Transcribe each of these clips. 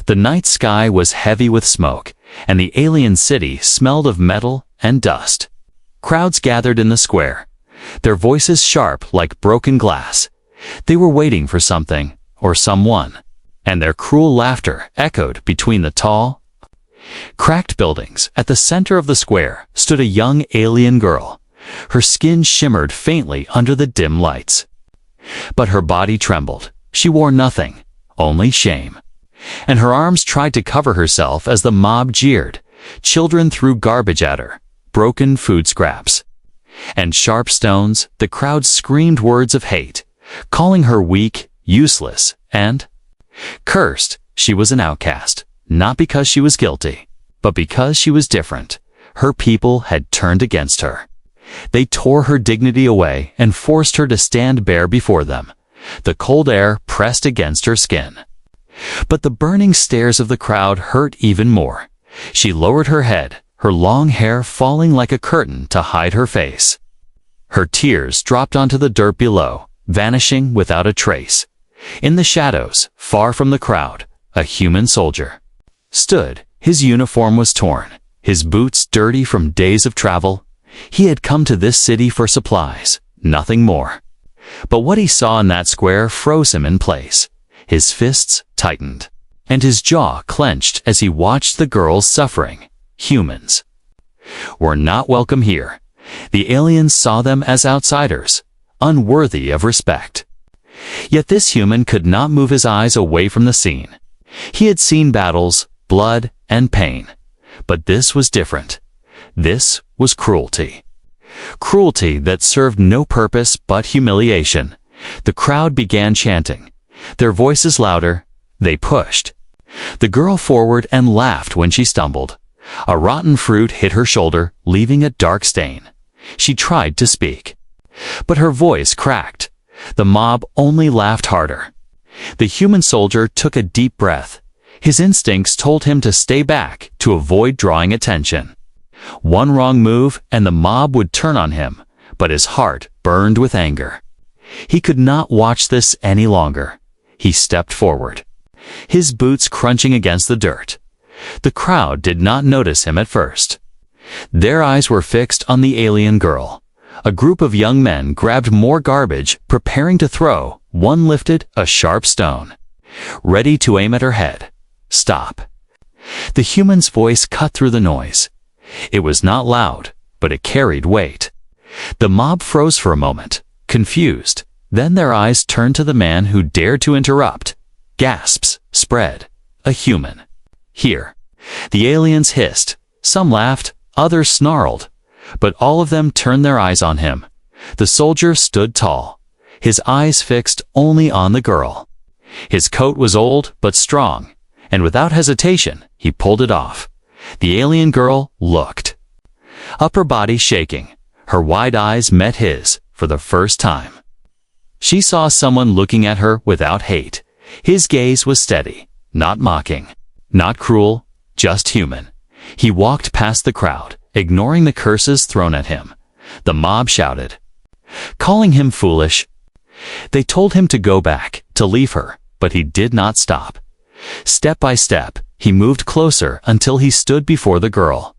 The night sky was heavy with smoke, and the alien city smelled of metal and dust. Crowds gathered in the square, their voices sharp like broken glass. They were waiting for something or someone, and their cruel laughter echoed between the tall, cracked buildings. At the center of the square stood a young alien girl. Her skin shimmered faintly under the dim lights. But her body trembled. She wore nothing, only shame. And her arms tried to cover herself as the mob jeered. Children threw garbage at her, broken food scraps, and sharp stones. The crowd screamed words of hate, calling her weak, useless, and cursed. She was an outcast, not because she was guilty, but because she was different. Her people had turned against her. They tore her dignity away and forced her to stand bare before them. The cold air pressed against her skin. But the burning stares of the crowd hurt even more. She lowered her head, her long hair falling like a curtain to hide her face. Her tears dropped onto the dirt below, vanishing without a trace. In the shadows, far from the crowd, a human soldier stood. His uniform was torn, his boots dirty from days of travel. He had come to this city for supplies, nothing more. But what he saw in that square froze him in place. His fists tightened, and his jaw clenched as he watched the girls suffering. Humans were not welcome here. The aliens saw them as outsiders, unworthy of respect. Yet this human could not move his eyes away from the scene. He had seen battles, blood, and pain. But this was different. This was cruelty. Cruelty that served no purpose but humiliation. The crowd began chanting, their voices louder. They pushed the girl forward and laughed when she stumbled. A rotten fruit hit her shoulder, leaving a dark stain. She tried to speak, but her voice cracked. The mob only laughed harder. The human soldier took a deep breath. His instincts told him to stay back to avoid drawing attention. One wrong move and the mob would turn on him, but his heart burned with anger. He could not watch this any longer. He stepped forward, his boots crunching against the dirt. The crowd did not notice him at first. Their eyes were fixed on the alien girl. A group of young men grabbed more garbage, preparing to throw. One lifted a sharp stone, ready to aim at her head. Stop. The human's voice cut through the noise. It was not loud, but it carried weight. The mob froze for a moment, confused. Then their eyes turned to the man who dared to interrupt. Gasps spread. A human. Here. The aliens hissed. Some laughed, others snarled. But all of them turned their eyes on him. The soldier stood tall, his eyes fixed only on the girl. His coat was old but strong, and without hesitation, he pulled it off. The alien girl looked, upper body shaking. Her wide eyes met his for the first time. She saw someone looking at her without hate. His gaze was steady, not mocking, not cruel, just human. He walked past the crowd, ignoring the curses thrown at him. The mob shouted, calling him foolish. They told him to go back, to leave her, but he did not stop. Step by step, he moved closer until he stood before the girl.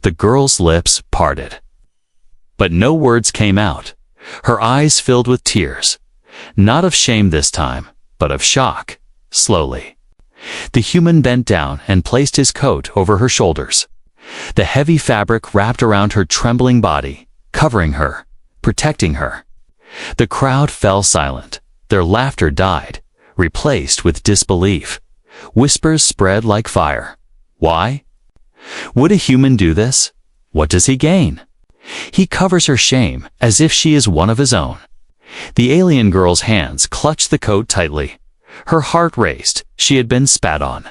The girl's lips parted, but no words came out. Her eyes filled with tears, not of shame this time, but of shock. Slowly, the human bent down and placed his coat over her shoulders. The heavy fabric wrapped around her trembling body, covering her, protecting her. The crowd fell silent. Their laughter died, replaced with disbelief. Whispers spread like fire. Why? Would a human do this? What does he gain? He covers her shame as if she is one of his own. The alien girl's hands clutched the coat tightly. Her heart raced. She had been spat on,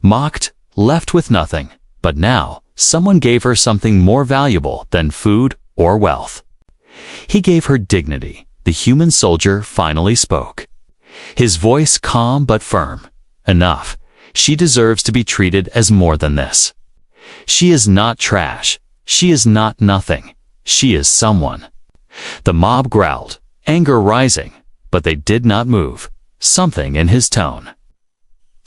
mocked, left with nothing. But now, someone gave her something more valuable than food or wealth. He gave her dignity. The human soldier finally spoke, his voice calm but firm. Enough. She deserves to be treated as more than this. She is not trash. She is not nothing. She is someone. The mob growled, anger rising, but they did not move. Something in his tone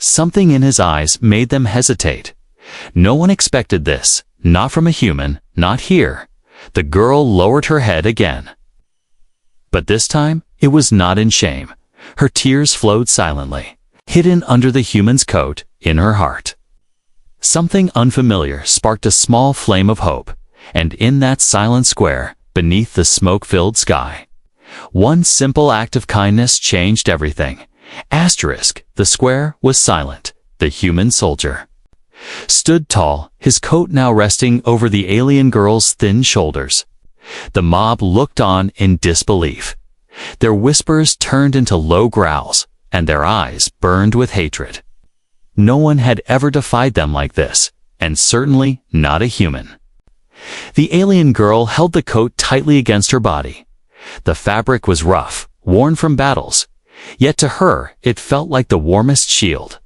Something in his eyes made them hesitate. No one expected this, not from a human, not here. The girl lowered her head again. But this time, it was not in shame. Her tears flowed silently, hidden under the human's coat, in her heart. Something unfamiliar sparked a small flame of hope, and in that silent square, beneath the smoke-filled sky, one simple act of kindness changed everything. The square was silent. The human soldier stood tall, his coat now resting over the alien girl's thin shoulders. The mob looked on in disbelief. Their whispers turned into low growls, and their eyes burned with hatred. No one had ever defied them like this, and certainly not a human. The alien girl held the coat tightly against her body. The fabric was rough, worn from battles, yet to her it felt like the warmest shield.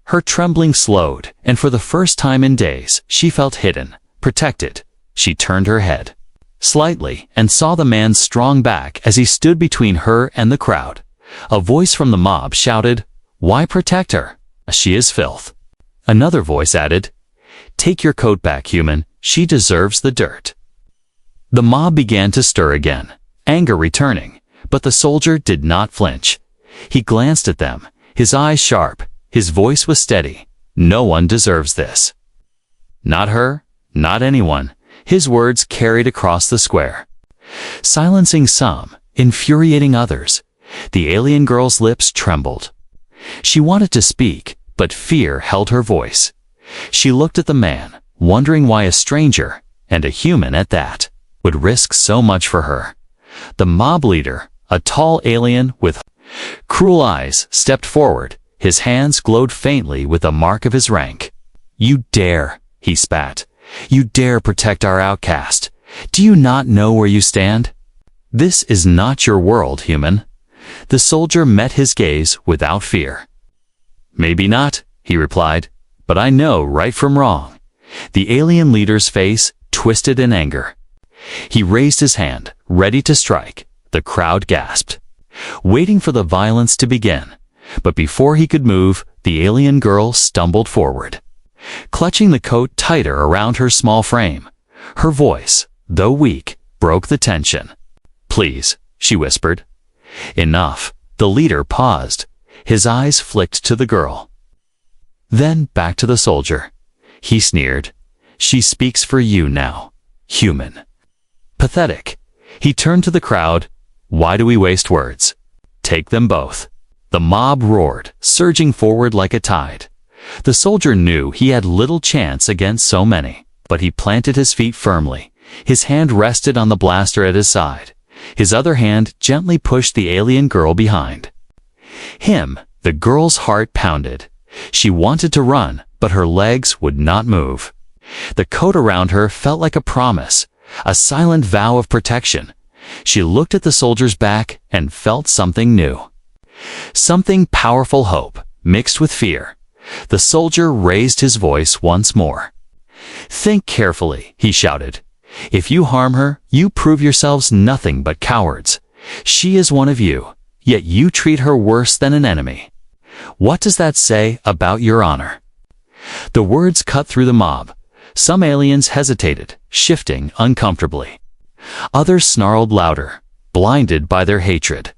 Her trembling slowed, and for the first time in days, she felt hidden, protected. She turned her head slightly and saw the man's strong back as he stood between her and the crowd. A voice from the mob shouted, "Why protect her? She is filth." Another voice added, "Take your coat back, human. She deserves the dirt." The mob began to stir again, anger returning, but the soldier did not flinch. He glanced at them, his eyes sharp, his voice was steady. "No one deserves this. Not her, not anyone." His words carried across the square, silencing some, infuriating others. The alien girl's lips trembled. She wanted to speak, but fear held her voice. She looked at the man, wondering why a stranger, and a human at that, would risk so much for her. The mob leader, a tall alien with cruel eyes, stepped forward. His hands glowed faintly with the mark of his rank. "You dare," he spat. "You dare protect our outcast. Do you not know where you stand? This is not your world, human." The soldier met his gaze without fear. "Maybe not," he replied, "but I know right from wrong." The alien leader's face twisted in anger. He raised his hand, ready to strike. The crowd gasped, waiting for the violence to begin. But before he could move, the alien girl stumbled forward, clutching the coat tighter around her small frame. Her voice, though weak, broke the tension. "Please," she whispered. "Enough." The leader paused. His eyes flicked to the girl, then back to the soldier. He sneered, "She speaks for you now, human." Pathetic. He turned to the crowd. "Why do we waste words? Take them both." The mob roared, surging forward like a tide. The soldier knew he had little chance against so many, but he planted his feet firmly. His hand rested on the blaster at his side. His other hand gently pushed the alien girl behind him. The girl's heart pounded. She wanted to run, but her legs would not move. The coat around her felt like a promise, a silent vow of protection. She looked at the soldier's back and felt something new. Something powerful, hope, mixed with fear. The soldier raised his voice once more. "Think carefully," he shouted. "If you harm her, you prove yourselves nothing but cowards. She is one of you, yet you treat her worse than an enemy. What does that say about your honor?" The words cut through the mob. Some aliens hesitated, shifting uncomfortably. Others snarled louder, blinded by their hatred.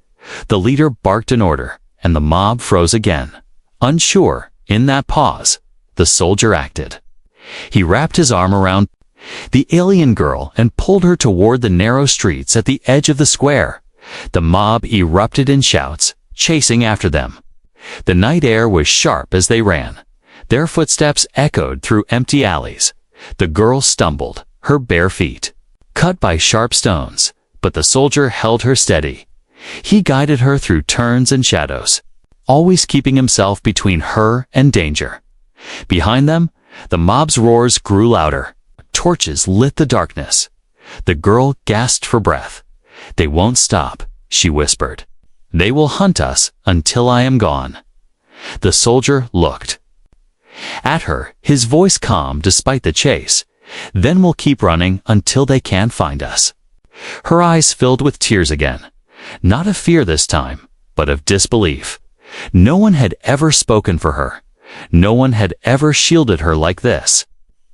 The leader barked an order, and the mob froze again. Unsure, in that pause, the soldier acted. He wrapped his arm around the alien girl and pulled her toward the narrow streets at the edge of the square. The mob erupted in shouts, chasing after them. The night air was sharp as they ran. Their footsteps echoed through empty alleys. The girl stumbled, her bare feet cut by sharp stones, but the soldier held her steady. He guided her through turns and shadows, always keeping himself between her and danger. Behind them, the mob's roars grew louder. Torches lit the darkness. The girl gasped for breath. "They won't stop," she whispered. "They will hunt us until I am gone." The soldier looked at her, his voice calm despite the chase. "Then we'll keep running until they can't find us." Her eyes filled with tears again. Not of fear this time, but of disbelief. No one had ever spoken for her. No one had ever shielded her like this.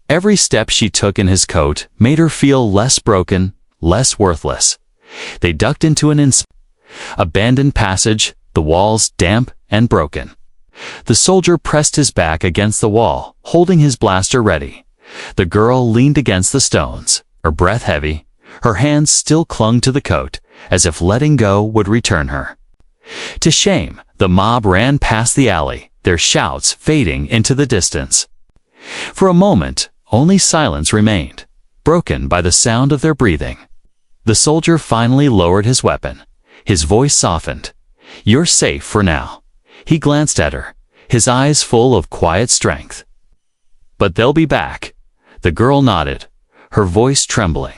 Every step she took in his coat made her feel less broken, less worthless. They ducked into an abandoned passage, the walls damp and broken. The soldier pressed his back against the wall, holding his blaster ready. The girl leaned against the stones, her breath heavy. Her hands still clung to the coat, as if letting go would return her. To shame, the mob ran past the alley, their shouts fading into the distance. For a moment, only silence remained, broken by the sound of their breathing. The soldier finally lowered his weapon. His voice softened. "You're safe for now." He glanced at her, his eyes full of quiet strength. "But they'll be back." The girl nodded, her voice trembling.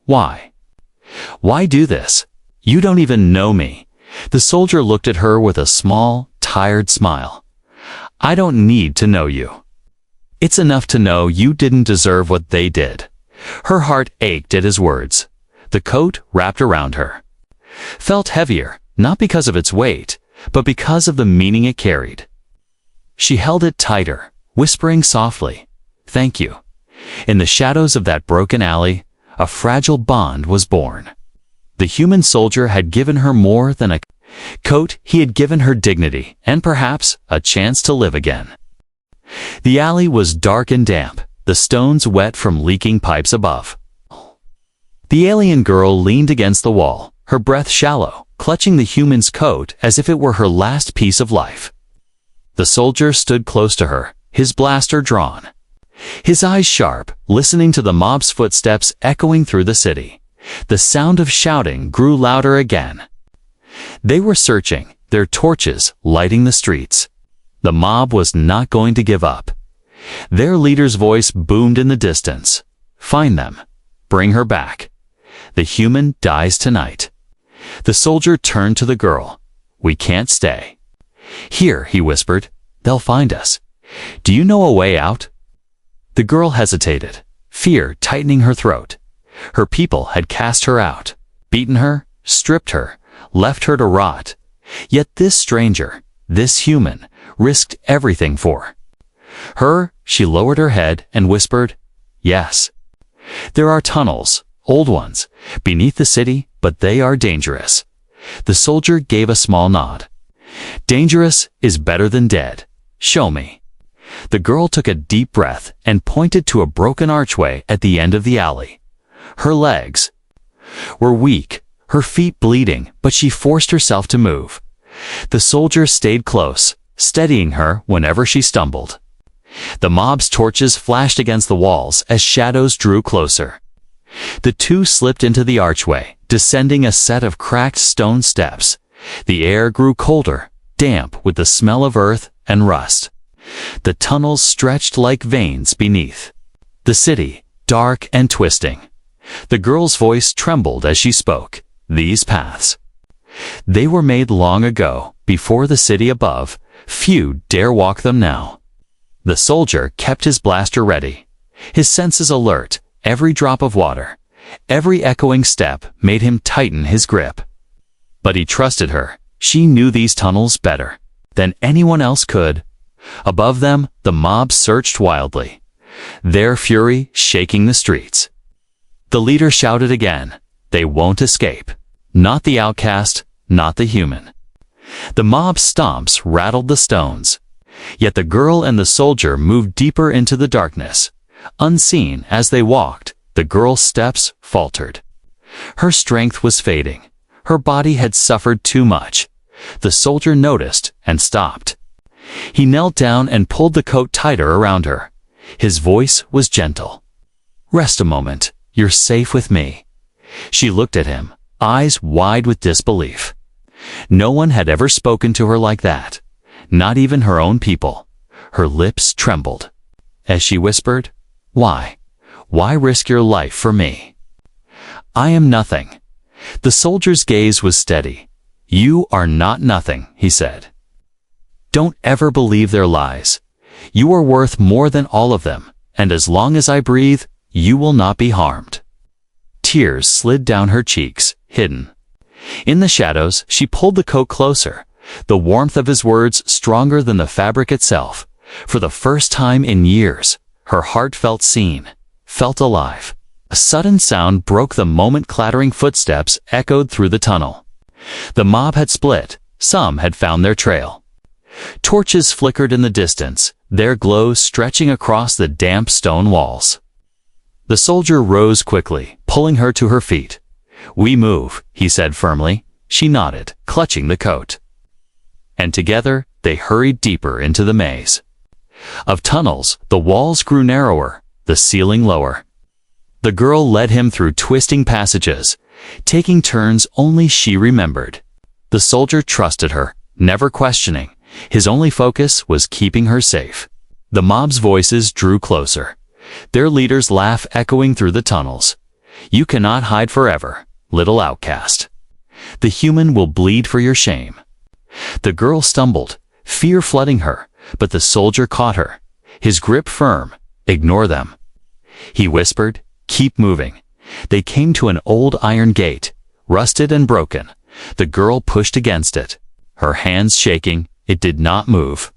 "Why? Why do this? You don't even know me." The soldier looked at her with a small, tired smile. "I don't need to know you. It's enough to know you didn't deserve what they did." Her heart ached at his words. The coat wrapped around her felt heavier, not because of its weight, but because of the meaning it carried. She held it tighter, whispering softly, "Thank you." In the shadows of that broken alley, a fragile bond was born. The human soldier had given her more than a coat. He had given her dignity and perhaps a chance to live again. The alley was dark and damp, the stones wet from leaking pipes above. The alien girl leaned against the wall, her breath shallow, clutching the human's coat as if it were her last piece of life. The soldier stood close to her, his blaster drawn. His eyes sharp, listening to the mob's footsteps echoing through the city. The sound of shouting grew louder again. They were searching, their torches lighting the streets. The mob was not going to give up. Their leader's voice boomed in the distance. "Find them. Bring her back. The human dies tonight." The soldier turned to the girl. "We can't stay." "Here," he whispered. "They'll find us. Do you know a way out?" The girl hesitated, fear tightening her throat. Her people had cast her out, beaten her, stripped her, left her to rot. Yet this stranger, this human, risked everything for her. She lowered her head and whispered, "Yes. There are tunnels, old ones, beneath the city, but they are dangerous." The soldier gave a small nod. "Dangerous is better than dead. Show me." The girl took a deep breath and pointed to a broken archway at the end of the alley. Her legs were weak, her feet bleeding, but she forced herself to move. The soldier stayed close, steadying her whenever she stumbled. The mob's torches flashed against the walls as shadows drew closer. The two slipped into the archway, descending a set of cracked stone steps. The air grew colder, damp with the smell of earth and rust. The tunnels stretched like veins beneath. The city, dark and twisting. The girl's voice trembled as she spoke. "These paths. They were made long ago, before the city above. Few dare walk them now." The soldier kept his blaster ready, his senses alert. Every drop of water, every echoing step made him tighten his grip. But he trusted her. She knew these tunnels better than anyone else could. Above them, the mob searched wildly, their fury shaking the streets. The leader shouted again, "They won't escape. Not the outcast, not the human." The mob's stomps rattled the stones. Yet the girl and the soldier moved deeper into the darkness. Unseen as they walked, the girl's steps faltered. Her strength was fading. Her body had suffered too much. The soldier noticed and stopped. He knelt down and pulled the coat tighter around her. His voice was gentle. "Rest a moment. You're safe with me." She looked at him, eyes wide with disbelief. No one had ever spoken to her like that, not even her own people. Her lips trembled. As she whispered, "Why? Why risk your life for me?" "I am nothing." The soldier's gaze was steady. "You are not nothing," he said. "Don't ever believe their lies. You are worth more than all of them, and as long as I breathe, you will not be harmed." Tears slid down her cheeks, hidden. In the shadows, she pulled the coat closer, the warmth of his words stronger than the fabric itself. For the first time in years, her heart felt seen, felt alive. A sudden sound broke the moment. Clattering footsteps echoed through the tunnel. The mob had split. Some had found their trail. Torches flickered in the distance, their glow stretching across the damp stone walls. The soldier rose quickly, pulling her to her feet. "We move," he said firmly. She nodded, clutching the coat. And together, they hurried deeper into the maze. Of tunnels, the walls grew narrower, the ceiling lower. The girl led him through twisting passages, taking turns only she remembered. The soldier trusted her, never questioning. His only focus was keeping her safe. The mob's voices drew closer, their leader's laugh echoing through the tunnels. "You cannot hide forever, little outcast. The human will bleed for your shame." The girl stumbled, fear flooding her, but the soldier caught her, his grip firm. "Ignore them," he whispered. "Keep moving." They came to an old iron gate, rusted and broken. The girl pushed against it, her hands shaking. It did not move.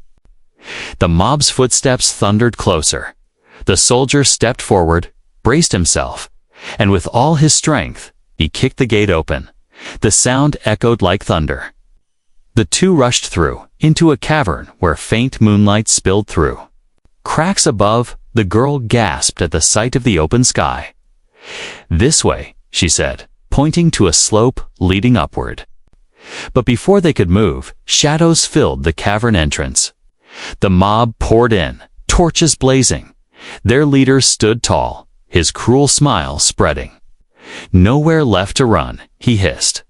The mob's footsteps thundered closer. The soldier stepped forward, braced himself, and with all his strength, he kicked the gate open. The sound echoed like thunder. The two rushed through, into a cavern where faint moonlight spilled through. Cracks above, the girl gasped at the sight of the open sky. "This way," she said, pointing to a slope leading upward. But before they could move, shadows filled the cavern entrance. The mob poured in, torches blazing. Their leader stood tall, his cruel smile spreading. "Nowhere left to run," he hissed.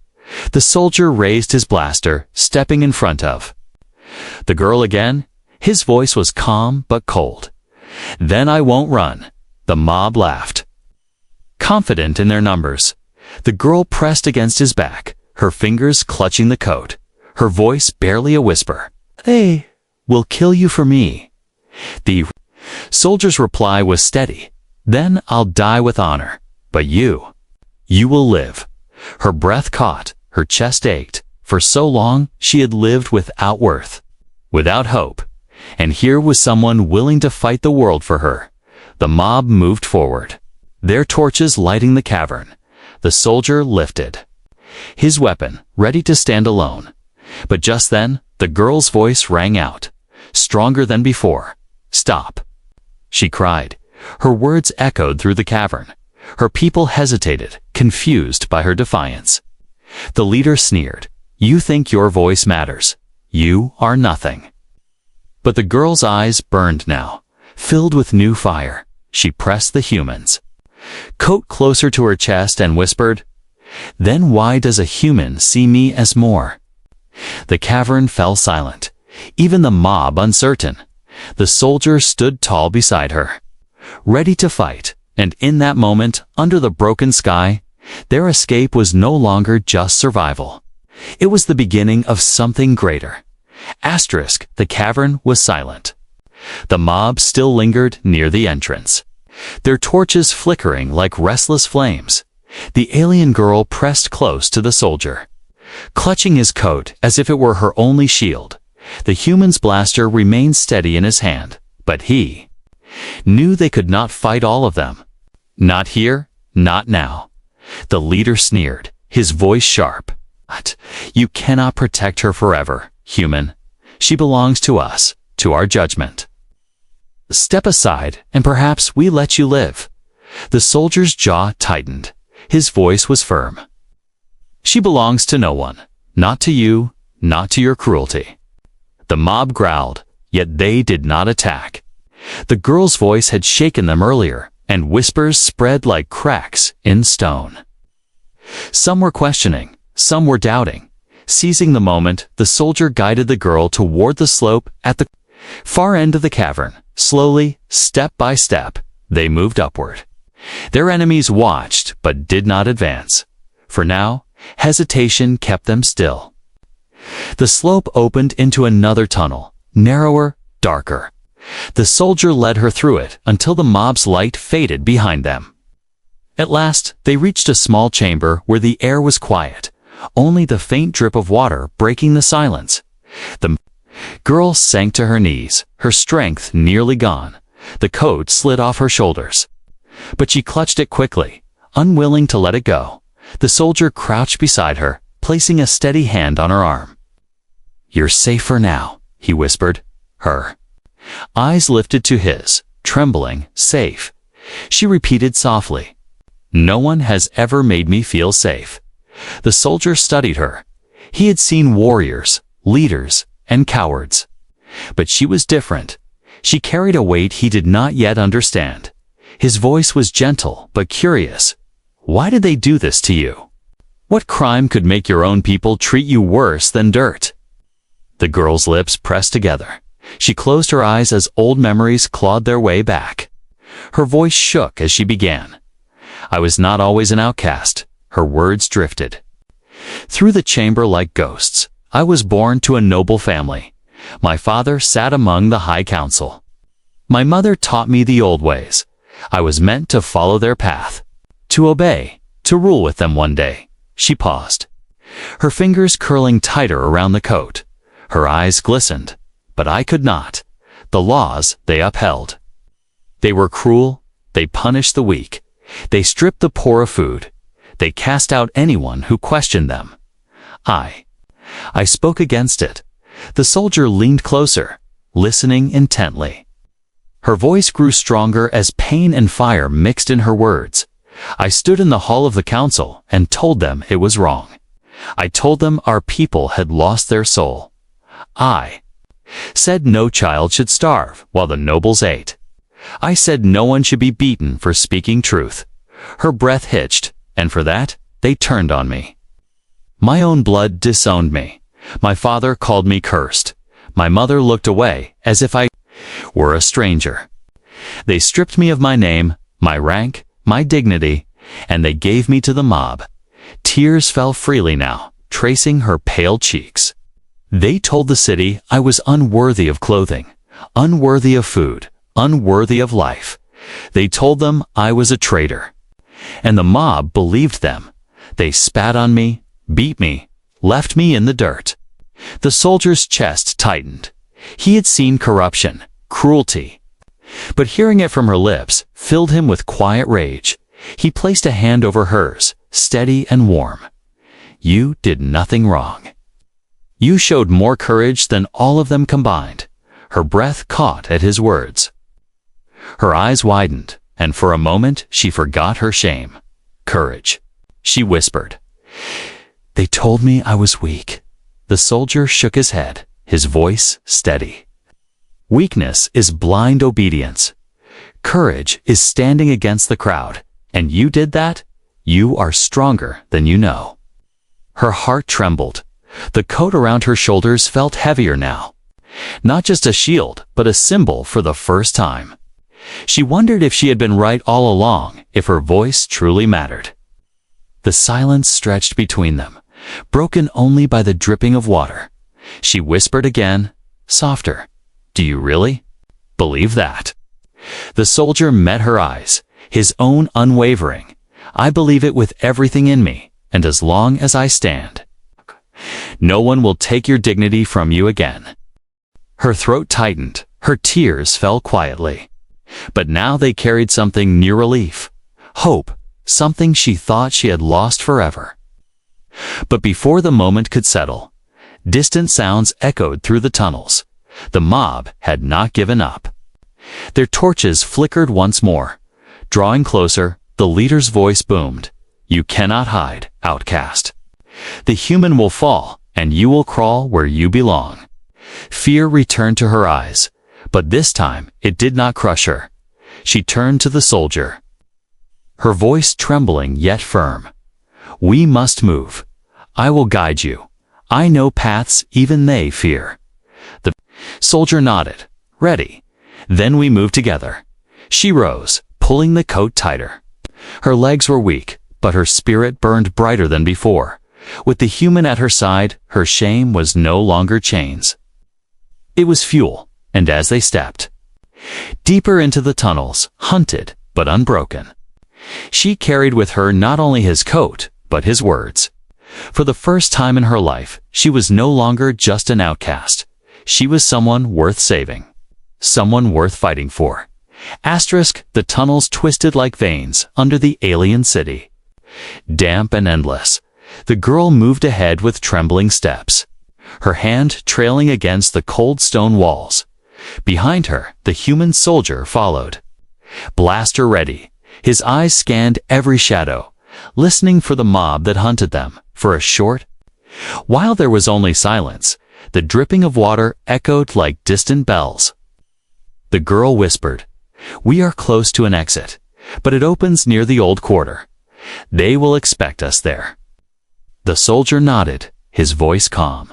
The soldier raised his blaster, stepping in front of the girl again. His voice was calm but cold. "Then I won't run." The mob laughed. Confident in their numbers, the girl pressed against his back, her fingers clutching the coat, her voice barely a whisper. "They will kill you for me." The soldier's reply was steady. "Then I'll die with honor. But you will live." Her breath caught, her chest ached. For so long, she had lived without worth, without hope. And here was someone willing to fight the world for her. The mob moved forward, their torches lighting the cavern. The soldier lifted his weapon, ready to stand alone. But just then, the girl's voice rang out, stronger than before. "Stop," she cried. Her words echoed through the cavern. Her people hesitated, confused by her defiance. The leader sneered. "You think your voice matters. You are nothing." But the girl's eyes burned now, filled with new fire. She pressed the human's coat closer to her chest and whispered, "Then why does a human see me as more?" The cavern fell silent, even the mob uncertain. The soldier stood tall beside her, ready to fight, and in that moment, under the broken sky, their escape was no longer just survival. It was the beginning of something greater. The cavern was silent. The mob still lingered near the entrance, their torches flickering like restless flames. The alien girl pressed close to the soldier, clutching his coat as if it were her only shield. The human's blaster remained steady in his hand, but he knew they could not fight all of them. Not here, not now. The leader sneered, his voice sharp. "But you cannot protect her forever, human. She belongs to us, to our judgment. Step aside, and perhaps we let you live." The soldier's jaw tightened. His voice was firm. "She belongs to no one. Not to you, not to your cruelty." The mob growled, yet they did not attack. The girl's voice had shaken them earlier, and whispers spread like cracks in stone. Some were questioning, some were doubting. Seizing the moment, the soldier guided the girl toward the slope at the far end of the cavern. Slowly, step by step, they moved upward. Their enemies watched but did not advance. For now, hesitation kept them still. The slope opened into another tunnel, narrower, darker. The soldier led her through it until the mob's light faded behind them. At last, they reached a small chamber where the air was quiet, only the faint drip of water breaking the silence. The girl sank to her knees, her strength nearly gone. The coat slid off her shoulders. But she clutched it quickly, unwilling to let it go. The soldier crouched beside her, placing a steady hand on her arm. "You're safer now," he whispered. Her eyes lifted to his, trembling, "Safe." She repeated softly, "No one has ever made me feel safe." The soldier studied her. He had seen warriors, leaders, and cowards. But she was different. She carried a weight he did not yet understand. His voice was gentle but curious. "Why did they do this to you? What crime could make your own people treat you worse than dirt?" The girl's lips pressed together. She closed her eyes as old memories clawed their way back. Her voice shook as she began. "I was not always an outcast." Her words drifted through the chamber like ghosts. "I was born to a noble family. My father sat among the high council. My mother taught me the old ways. I was meant to follow their path, to obey, to rule with them one day." She paused, her fingers curling tighter around the coat. Her eyes glistened. "But I could not. The laws they upheld. They were cruel. They punished the weak. They stripped the poor of food. They cast out anyone who questioned them. I spoke against it." The soldier leaned closer, listening intently. Her voice grew stronger as pain and fire mixed in her words. "I stood in the hall of the council and told them it was wrong. I told them our people had lost their soul. I said no child should starve while the nobles ate. I said no one should be beaten for speaking truth." Her breath hitched, "And for that, they turned on me. My own blood disowned me. My father called me cursed. My mother looked away as if I were a stranger. They stripped me of my name, my rank, my dignity, and they gave me to the mob." Tears fell freely now, tracing her pale cheeks. "They told the city I was unworthy of clothing, unworthy of food, unworthy of life. They told them I was a traitor. And the mob believed them. They spat on me, beat me, left me in the dirt." The soldier's chest tightened. He had seen corruption, cruelty. But hearing it from her lips filled him with quiet rage. He placed a hand over hers, steady and warm. "You did nothing wrong. You showed more courage than all of them combined." Her breath caught at his words. Her eyes widened, and for a moment she forgot her shame. "Courage," she whispered. "They told me I was weak." The soldier shook his head, his voice steady. "Weakness is blind obedience. Courage is standing against the crowd, and you did that. You are stronger than you know." Her heart trembled. The coat around her shoulders felt heavier now. Not just a shield, but a symbol for the first time. She wondered if she had been right all along, if her voice truly mattered. The silence stretched between them, broken only by the dripping of water. She whispered again, softer, "Do you really believe that?" The soldier met her eyes, his own unwavering. "I believe it with everything in me, and as long as I stand, no one will take your dignity from you again." Her throat tightened, her tears fell quietly. But now they carried something near relief. Hope, something she thought she had lost forever. But before the moment could settle, distant sounds echoed through the tunnels. The mob had not given up. Their torches flickered once more. Drawing closer, the leader's voice boomed. "You cannot hide, outcast. The human will fall, and you will crawl where you belong." Fear returned to her eyes, but this time it did not crush her. She turned to the soldier, her voice trembling yet firm. "We must move. I will guide you. I know paths even they fear." The soldier nodded, ready. "Then we move together." She rose, pulling the coat tighter. Her legs were weak, but her spirit burned brighter than before. With the human at her side, her shame was no longer chains. It was fuel, and as they stepped deeper into the tunnels, hunted but unbroken, she carried with her not only his coat, but his words. For the first time in her life, she was no longer just an outcast. She was someone worth saving. Someone worth fighting for. Asterisk, the tunnels twisted like veins under the alien city. Damp and endless, the girl moved ahead with trembling steps, her hand trailing against the cold stone walls. Behind her, the human soldier followed. Blaster ready, his eyes scanned every shadow, listening for the mob that hunted them. For a short while there was only silence, the dripping of water echoed like distant bells. The girl whispered, "We are close to an exit, but it opens near the old quarter. They will expect us there." The soldier nodded, his voice calm.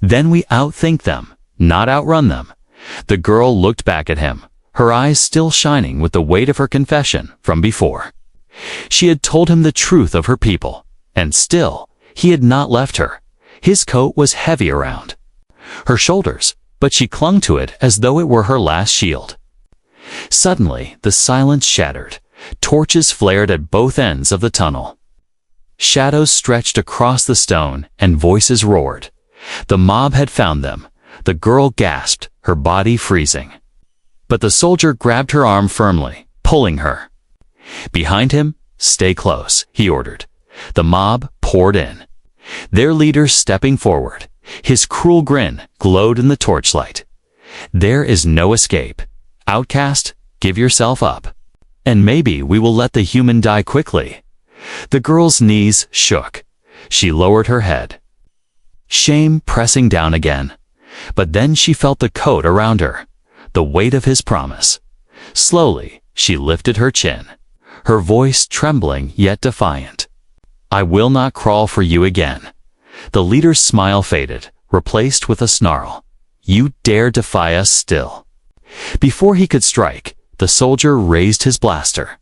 "Then we outthink them, not outrun them." The girl looked back at him, her eyes still shining with the weight of her confession from before. She had told him the truth of her people, and still, he had not left her. His coat was heavy around her shoulders, but she clung to it as though it were her last shield. Suddenly, the silence shattered. Torches flared at both ends of the tunnel. Shadows stretched across the stone, and voices roared. The mob had found them. The girl gasped, her body freezing. But the soldier grabbed her arm firmly, pulling her. Behind him, "Stay close," he ordered. The mob poured in, their leader stepping forward. His cruel grin glowed in the torchlight. "There is no escape. Outcast, give yourself up. And maybe we will let the human die quickly." The girl's knees shook. She lowered her head, shame pressing down again. But then she felt the coat around her, the weight of his promise. Slowly, she lifted her chin, her voice trembling yet defiant. "I will not crawl for you again." The leader's smile faded, replaced with a snarl. "You dare defy us still." Before he could strike, the soldier raised his blaster,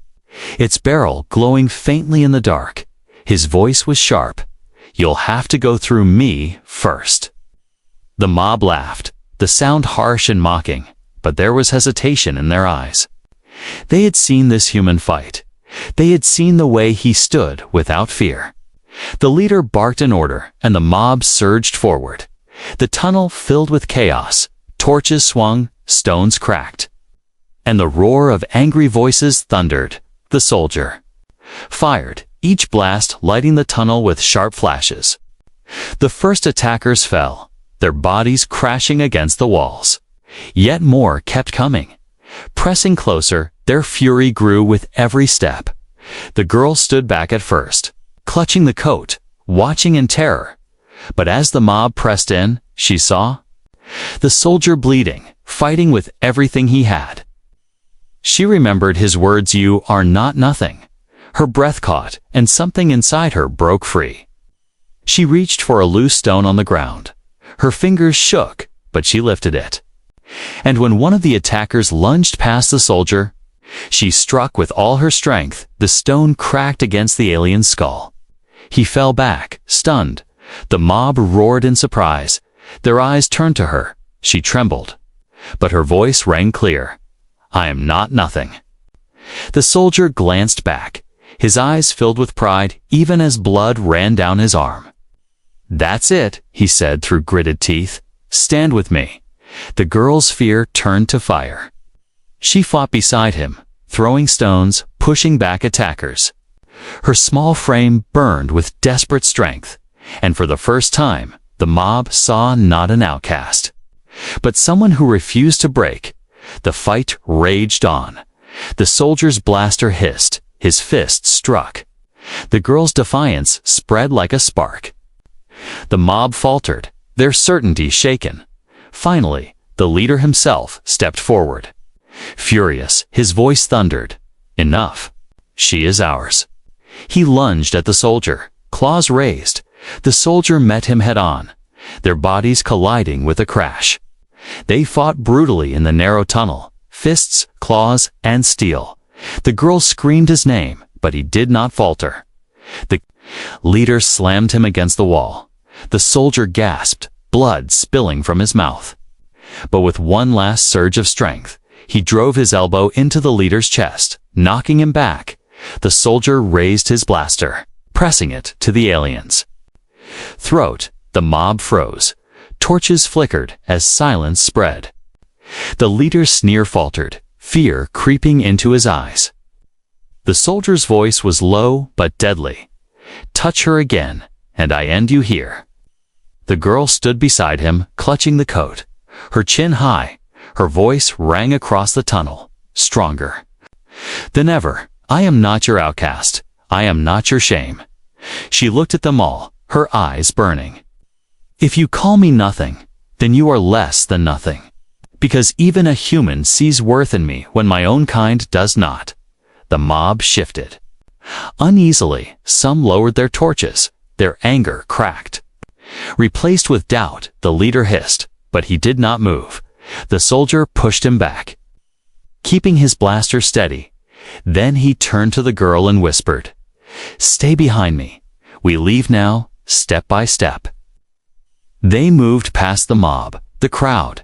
its barrel glowing faintly in the dark. His voice was sharp. "You'll have to go through me first." The mob laughed, the sound harsh and mocking, but there was hesitation in their eyes. They had seen this human fight. They had seen the way he stood without fear. The leader barked an order, and the mob surged forward. The tunnel filled with chaos. Torches swung, stones cracked, and the roar of angry voices thundered. The soldier fired, each blast lighting the tunnel with sharp flashes. The first attackers fell, their bodies crashing against the walls. Yet more kept coming. Pressing closer, their fury grew with every step. The girl stood back at first, clutching the coat, watching in terror. But as the mob pressed in, she saw the soldier bleeding, fighting with everything he had. She remembered his words, "You are not nothing." Her breath caught, and something inside her broke free. She reached for a loose stone on the ground. Her fingers shook, but she lifted it. And when one of the attackers lunged past the soldier, she struck with all her strength. The stone cracked against the alien's skull. He fell back, stunned. The mob roared in surprise. Their eyes turned to her. She trembled, but her voice rang clear. "I am not nothing." The soldier glanced back, his eyes filled with pride even as blood ran down his arm. "That's it," he said through gritted teeth. "Stand with me." The girl's fear turned to fire. She fought beside him, throwing stones, pushing back attackers. Her small frame burned with desperate strength, and for the first time, the mob saw not an outcast, but someone who refused to break. The fight raged on. The soldier's blaster hissed, his fist struck. The girl's defiance spread like a spark. The mob faltered, their certainty shaken. Finally, the leader himself stepped forward. Furious, his voice thundered, "Enough. She is ours." He lunged at the soldier, claws raised. The soldier met him head-on, their bodies colliding with a crash. They fought brutally in the narrow tunnel, fists, claws, and steel. The girl screamed his name, but he did not falter. The leader slammed him against the wall. The soldier gasped, blood spilling from his mouth. But with one last surge of strength, he drove his elbow into the leader's chest, knocking him back. The soldier raised his blaster, pressing it to the aliens. Throat, the mob froze. Torches flickered as silence spread. The leader's sneer faltered, fear creeping into his eyes. The soldier's voice was low but deadly. "Touch her again, and I end you here." The girl stood beside him, clutching the coat, her chin high. Her voice rang across the tunnel, stronger than ever. "I am not your outcast. I am not your shame." She looked at them all, her eyes burning. "If you call me nothing, then you are less than nothing. Because even a human sees worth in me when my own kind does not." The mob shifted. Uneasily, some lowered their torches. Their anger cracked. Replaced with doubt, the leader hissed, but he did not move. The soldier pushed him back, keeping his blaster steady. Then he turned to the girl and whispered, "Stay behind me. We leave now, step by step." They moved past the mob, the crowd.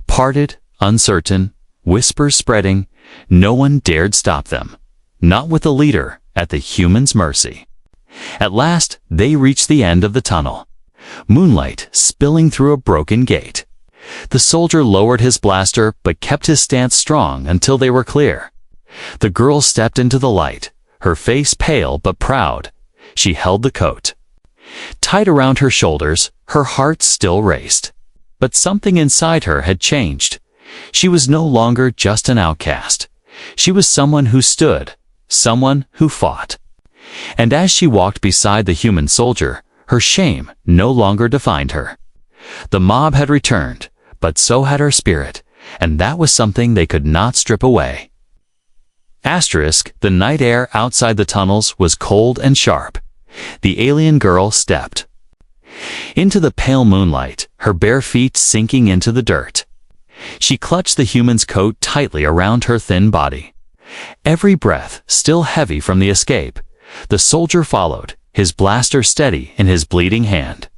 Parted, uncertain, whispers spreading, no one dared stop them. Not with the leader, at the human's mercy. At last, they reached the end of the tunnel. Moonlight spilling through a broken gate. The soldier lowered his blaster but kept his stance strong until they were clear. The girl stepped into the light, her face pale but proud. She held the coat tight around her shoulders, her heart still raced. But something inside her had changed. She was no longer just an outcast. She was someone who stood, someone who fought. And as she walked beside the human soldier, her shame no longer defined her. The mob had returned, but so had her spirit, and that was something they could not strip away. Asterisk, the night air outside the tunnels was cold and sharp. The alien girl stepped into the pale moonlight, her bare feet sinking into the dirt. She clutched the human's coat tightly around her thin body. Every breath still heavy from the escape. The soldier followed, his blaster steady in his bleeding hand.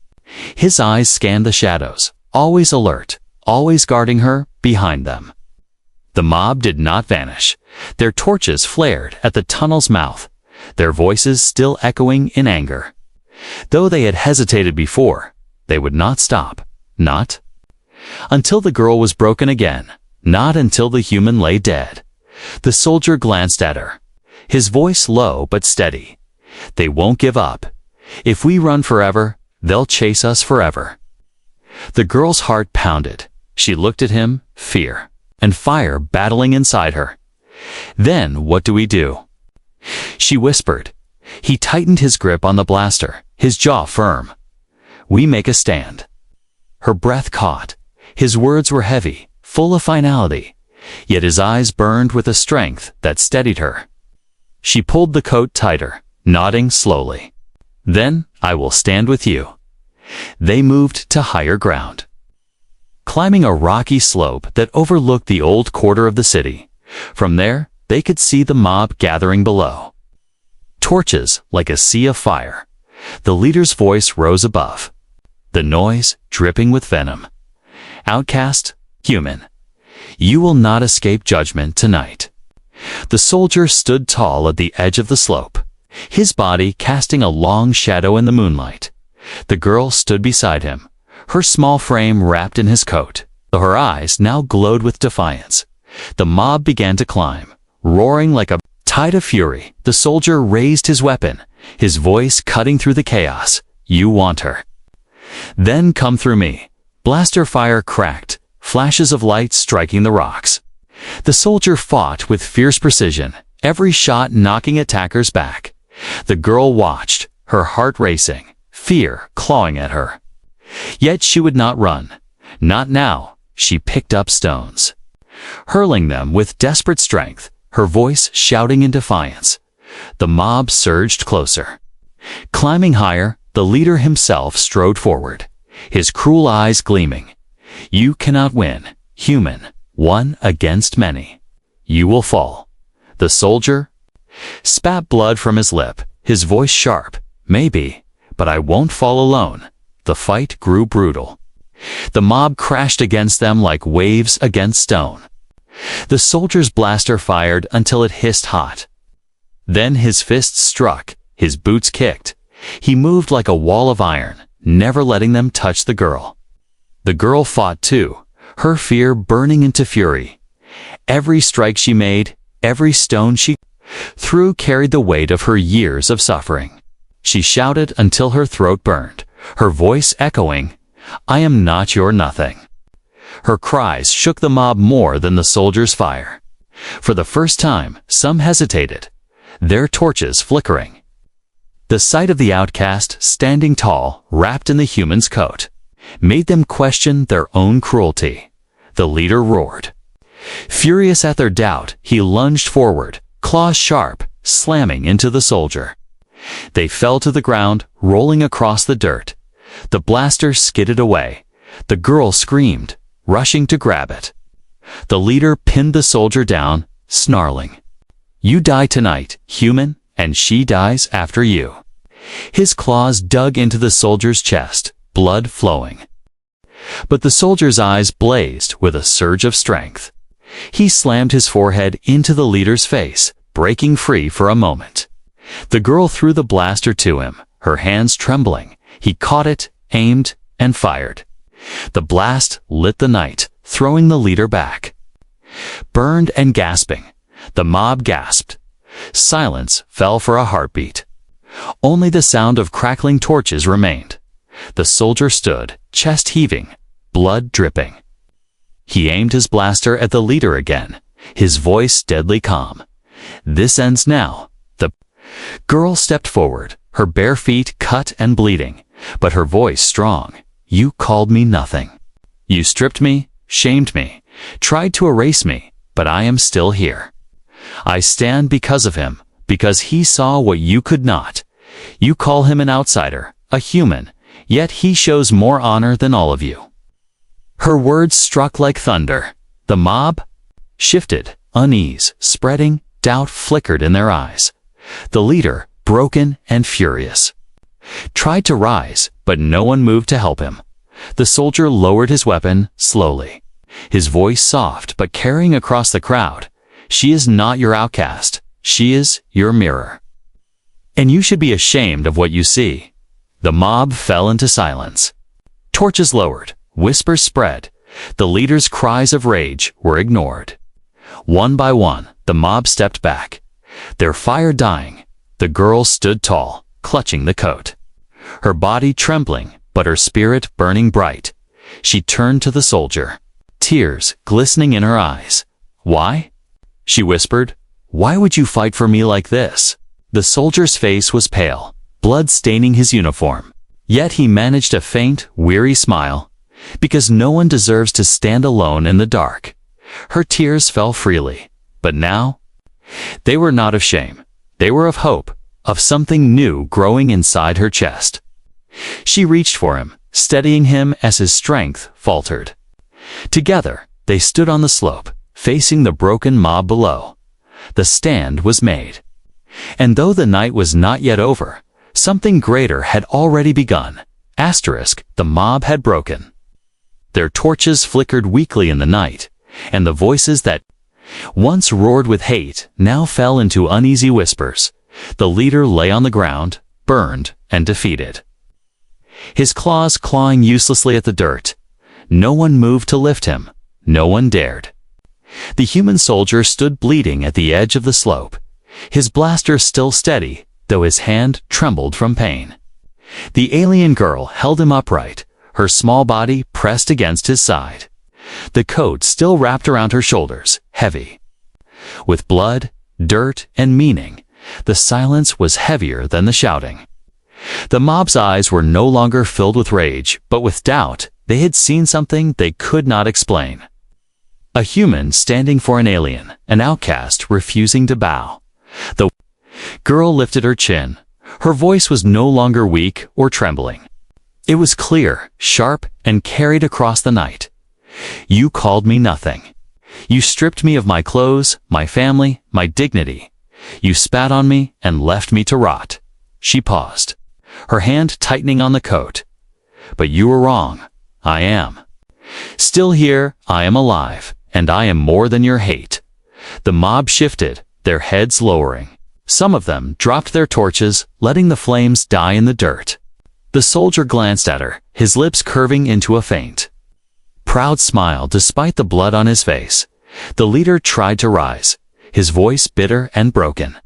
His eyes scanned the shadows, always alert, always guarding her behind them. The mob did not vanish. Their torches flared at the tunnel's mouth, their voices still echoing in anger. Though they had hesitated before, they would not stop, not until the girl was broken again, not until the human lay dead. The soldier glanced at her, his voice low but steady. "They won't give up. If we run forever, they'll chase us forever." The girl's heart pounded. She looked at him, fear and fire battling inside her. "Then what do we do?" she whispered. He tightened his grip on the blaster, his jaw firm. "We make a stand." Her breath caught. His words were heavy, full of finality, yet his eyes burned with a strength that steadied her. She pulled the coat tighter, nodding slowly. "Then I will stand with you." They moved to higher ground, climbing a rocky slope that overlooked the old quarter of the city. From there, they could see the mob gathering below. Torches like a sea of fire. The leader's voice rose above, the noise dripping with venom. "Outcast, human, you will not escape judgment tonight." The soldier stood tall at the edge of the slope, his body casting a long shadow in the moonlight. The girl stood beside him, her small frame wrapped in his coat, though her eyes now glowed with defiance. The mob began to climb, roaring like a tide of fury. The soldier raised his weapon, his voice cutting through the chaos. "You want her? Then come through me." Blaster fire cracked, flashes of light striking the rocks. The soldier fought with fierce precision, every shot knocking attackers back. The girl watched, her heart racing, fear clawing at her. Yet she would not run. Not now. She picked up stones, hurling them with desperate strength, her voice shouting in defiance. The mob surged closer. Climbing higher, the leader himself strode forward, his cruel eyes gleaming. "You cannot win, human, one against many. You will fall." The soldier spat blood from his lip, his voice sharp. "Maybe, but I won't fall alone." The fight grew brutal. The mob crashed against them like waves against stone. The soldier's blaster fired until it hissed hot. Then his fists struck, his boots kicked, He moved like a wall of iron, never letting them touch the girl. The girl fought too, her fear burning into fury. Every strike she made, every stone she threw carried the weight of her years of suffering. She shouted until her throat burned, her voice echoing, "I am not your nothing." Her cries shook the mob more than the soldiers' fire. For the first time, some hesitated, their torches flickering. The sight of the outcast standing tall, wrapped in the human's coat, made them question their own cruelty. The leader roared. Furious at their doubt, he lunged forward, claws sharp, slamming into the soldier. They fell to the ground, rolling across the dirt. The blaster skidded away. The girl screamed, rushing to grab it. The leader pinned the soldier down, snarling, "You die tonight, human, and she dies after you." His claws dug into the soldier's chest, blood flowing. But the soldier's eyes blazed with a surge of strength. He slammed his forehead into the leader's face, breaking free for a moment. The girl threw the blaster to him, her hands trembling. He caught it, aimed, and fired. The blast lit the night, throwing the leader back. Burned and gasping, the mob gasped. Silence fell for a heartbeat. Only the sound of crackling torches remained. The soldier stood, chest heaving, blood dripping. He aimed his blaster at the leader again, his voice deadly calm. "This ends now." The girl stepped forward, her bare feet cut and bleeding, but her voice strong. "You called me nothing. You stripped me, shamed me, tried to erase me, but I am still here. I stand because of him, because he saw what you could not. You call him an outsider, a human, yet he shows more honor than all of you." Her words struck like thunder. The mob shifted, unease spreading, doubt flickered in their eyes. The leader, broken and furious, tried to rise, but no one moved to help him. The soldier lowered his weapon slowly, his voice soft but carrying across the crowd. "She is not your outcast. She is your mirror. And you should be ashamed of what you see." The mob fell into silence. Torches lowered, whispers spread. The leader's cries of rage were ignored. One by one, the mob stepped back, their fire dying. The girl stood tall, clutching the coat, her body trembling, but her spirit burning bright. She turned to the soldier, tears glistening in her eyes. "Why?" she whispered. "Why would you fight for me like this?" The soldier's face was pale, blood staining his uniform. Yet he managed a faint, weary smile. "Because no one deserves to stand alone in the dark." Her tears fell freely. But now, they were not of shame. They were of hope, of something new growing inside her chest. She reached for him, steadying him as his strength faltered. Together, they stood on the slope, facing the broken mob below. The stand was made. And though the night was not yet over, something greater had already begun. The mob had broken. Their torches flickered weakly in the night, and the voices that once roared with hate now fell into uneasy whispers. The leader lay on the ground, burned and defeated, his claws clawing uselessly at the dirt. No one moved to lift him. No one dared. The human soldier stood bleeding at the edge of the slope, his blaster still steady, though his hand trembled from pain. The alien girl held him upright, her small body pressed against his side. The coat still wrapped around her shoulders, heavy with blood, dirt, and meaning. The silence was heavier than the shouting. The mob's eyes were no longer filled with rage, but with doubt. They had seen something they could not explain. A human standing for an alien, an outcast refusing to bow. The girl lifted her chin. Her voice was no longer weak or trembling. It was clear, sharp, and carried across the night. "You called me nothing. You stripped me of my clothes, my family, my dignity. You spat on me and left me to rot." She paused, her hand tightening on the coat. "But you were wrong. I am still here. I am alive, and I am more than your hate." The mob shifted, their heads lowering. Some of them dropped their torches, letting the flames die in the dirt. The soldier glanced at her, his lips curving into a faint, proud smile despite the blood on his face. The leader tried to rise, his voice bitter and broken.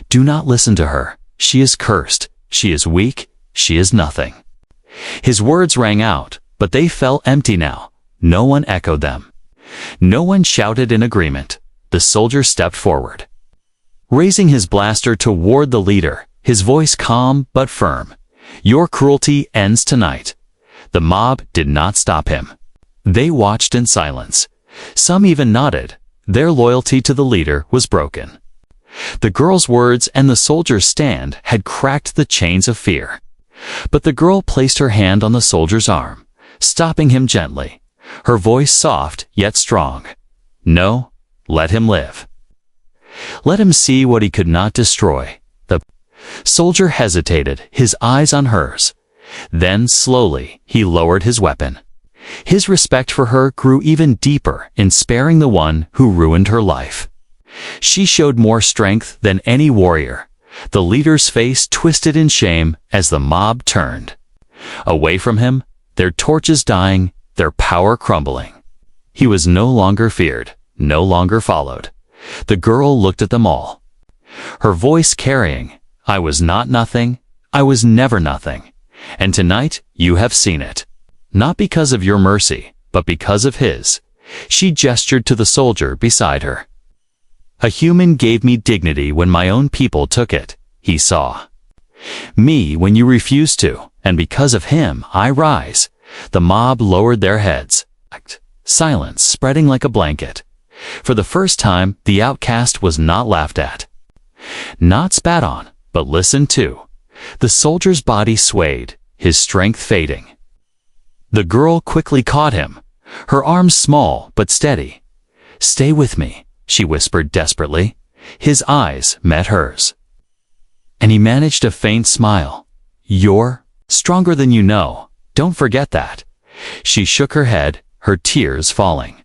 "Do not listen to her. She is cursed. She is weak. She is nothing." His words rang out, but they fell empty now. No one echoed them. No one shouted in agreement. The soldier stepped forward, raising his blaster toward the leader, his voice calm but firm. "Your cruelty ends tonight." The mob did not stop him. They watched in silence. Some even nodded. Their loyalty to the leader was broken. The girl's words and the soldier's stand had cracked the chains of fear. But the girl placed her hand on the soldier's arm, stopping him gently, her voice soft yet strong. "No, let him live. Let him see what he could not destroy." The soldier hesitated, his eyes on hers. Then, slowly, he lowered his weapon. His respect for her grew even deeper in sparing the one who ruined her life. She showed more strength than any warrior. The leader's face twisted in shame as the mob turned away from him, their torches dying, their power crumbling. He was no longer feared, no longer followed. The girl looked at them all, her voice carrying, "I was not nothing, I was never nothing. And tonight you have seen it. Not because of your mercy, but because of his." She gestured to the soldier beside her. "A human gave me dignity when my own people took it. He saw me when you refused to, and because of him I rise." The mob lowered their heads, silence spreading like a blanket. For the first time, the outcast was not laughed at, not spat on, but listened to. The soldier's body swayed, his strength fading. The girl quickly caught him, her arms small but steady. "Stay with me," she whispered desperately. His eyes met hers, and he managed a faint smile. "You're stronger than you know. Don't forget that." She shook her head, her tears falling.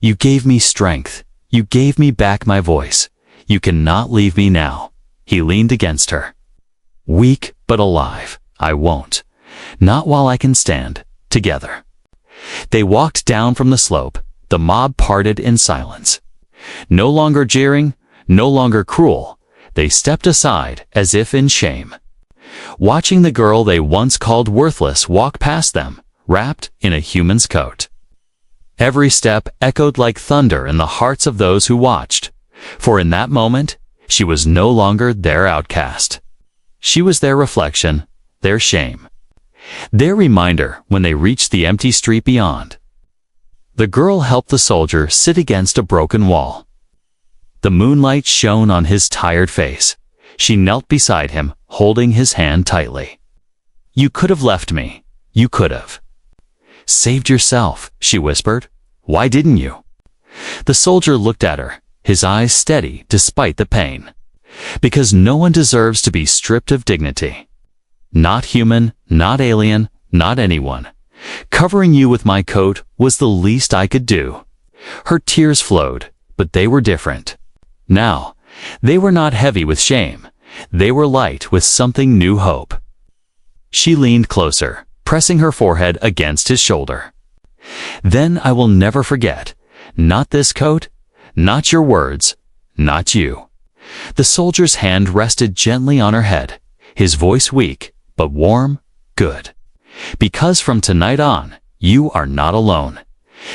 "You gave me strength. You gave me back my voice. You cannot leave me now." He leaned against her. "Weak but alive. I won't. Not while I can stand." Together, they walked down from the slope. The mob parted in silence. No longer jeering, no longer cruel. They stepped aside as if in shame, watching the girl they once called worthless walk past them, wrapped in a human's coat. Every step echoed like thunder in the hearts of those who watched, for in that moment, she was no longer their outcast. She was their reflection, their shame, their reminder when they reached the empty street beyond. The girl helped the soldier sit against a broken wall. The moonlight shone on his tired face. She knelt beside him, holding his hand tightly. "You could have left me. You could have saved yourself," she whispered. "Why didn't you?" The soldier looked at her, his eyes steady despite the pain. "Because no one deserves to be stripped of dignity. Not human, not alien, not anyone. Covering you with my coat was the least I could do." Her tears flowed, but they were different. Now, they were not heavy with shame. They were light with something new hope. She leaned closer, pressing her forehead against his shoulder. "Then I will never forget. Not this coat, not your words, not you." The soldier's hand rested gently on her head, his voice weak, but warm, "Good. Because from tonight on, you are not alone."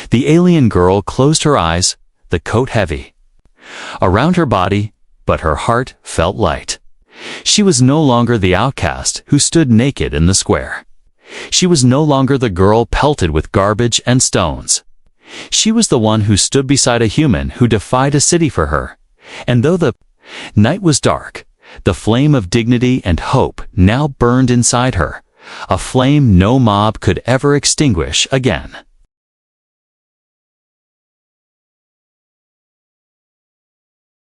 The alien girl closed her eyes, the coat heavy around her body, but her heart felt light. She was no longer the outcast who stood naked in the square. She was no longer the girl pelted with garbage and stones. She was the one who stood beside a human who defied a city for her. And though the night was dark, the flame of dignity and hope now burned inside her, a flame no mob could ever extinguish again.